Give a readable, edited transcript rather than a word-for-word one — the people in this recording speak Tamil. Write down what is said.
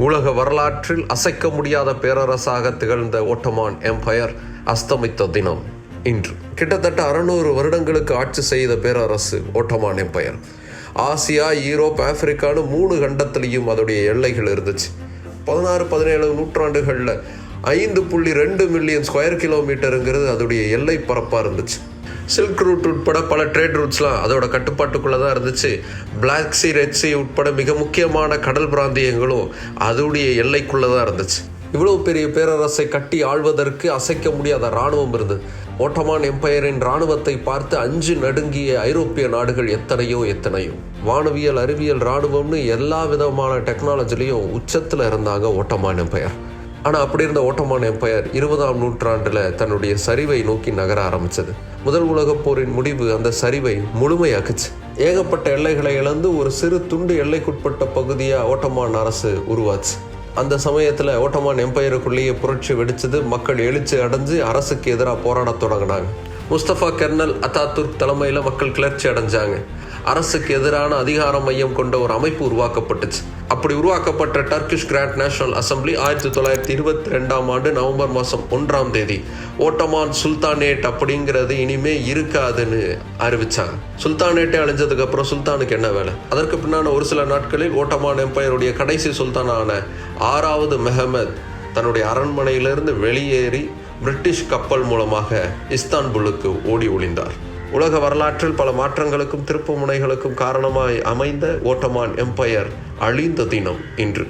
உலக வரலாற்றில் அசைக்க முடியாத பேரரசாக திகழ்ந்த ஓட்டமான் எம்பையர் அஸ்தமித்த தினம் இன்று. கிட்டத்தட்ட 600 வருடங்களுக்கு ஆட்சி செய்த பேரரசு ஓட்டமான் எம்பையர். ஆசியா, யூரோப், ஆப்பிரிக்கான்னு 3 கண்டத்திலையும் அதோடைய எல்லைகள் இருந்துச்சு. 16-17 நூற்றாண்டுகளில் 5.2 மில்லியன் ஸ்கொயர் கிலோமீட்டருங்கிறது அதோடைய எல்லை பரப்பாக இருந்துச்சு. சில்க் ரூட் உட்பட பல ட்ரேட் ரூட்ஸ்லாம் அதோட கட்டுப்பாட்டுக்குள்ளே தான் இருந்துச்சு. பிளாக் சி, ரெட் சி உட்பட மிக முக்கியமான கடல் பிராந்தியங்களும் அதோடைய எல்லைக்குள்ளே தான் இருந்துச்சு. இவ்வளோ பெரிய பேரரசை கட்டி ஆள்வதற்கு அசைக்க முடியாத இராணுவம் இருந்தது. ஓட்டமான் எம்பையரின் இராணுவத்தை பார்த்து அஞ்சு நடுங்கிய ஐரோப்பிய நாடுகள் எத்தனையோ. வானவியல், அறிவியல், இராணுவம்னு எல்லா விதமான டெக்னாலஜிலையும் உச்சத்தில் இருந்தாங்க ஓட்டமான் எம்பையர். ஆனால் அப்படி இருந்த ஓட்டமான் எம்பையர் 20ஆம் நூற்றாண்டில் தன்னுடைய சரிவை நோக்கி நகர ஆரம்பித்தது. முதல் உலகப் போரின் முடிவு அந்த சரிவை முழுமையாக்குச்சு. ஏகப்பட்ட எல்லைகளை இழந்து ஒரு சிறு துண்டு எல்லைக்குட்பட்ட பகுதியாக ஓட்டமான் அரசு உருவாச்சு. அந்த சமயத்தில் ஓட்டமான் எம்பையருக்குள்ளேயே புரட்சி வெடிச்சது. மக்கள் எழுச்சி அடைஞ்சு அரசுக்கு எதிராக போராடத் தொடங்கினாங்க. முஸ்தபா கெர்னல் அத்தாதுர்க் தலைமையில் மக்கள் கிளர்ச்சி அடைஞ்சாங்க. அரசுக்கு எதிரான அதிகார மையம் கொண்ட ஒரு அமைப்பு உருவாக்கப்பட்டுச்சு. அப்படி உருவாக்கப்பட்ட டர்க்கிஷ் கிராண்ட் நேஷனல் அசம்பிளி 1922ஆம் ஆண்டு நவம்பர் மாதம் 1ஆம் தேதி ஓட்டமான் சுல்தானேட் அப்படிங்கிறது இனிமே இருக்காதுன்னு அறிவிச்சாங்க. சுல்தானேட்டே அழிஞ்சதுக்கு அப்புறம் சுல்தானுக்கு என்ன வேலை? அதற்கு பின்னான ஒரு சில நாட்களில் ஓட்டமான் எம்பையருடைய கடைசி சுல்தானான 6வது மெஹமத் தன்னுடைய அரண்மனையிலிருந்து வெளியேறி பிரிட்டிஷ் கப்பல் மூலமாக இஸ்தான்புல்லுக்கு ஓடி ஒளிந்தார். உலக வரலாற்றில் பல மாற்றங்களுக்கும் திருப்பு முனைகளுக்கும் காரணமாய் அமைந்த ஓட்டமான் எம்பையர் அழிந்த தினம் இன்று.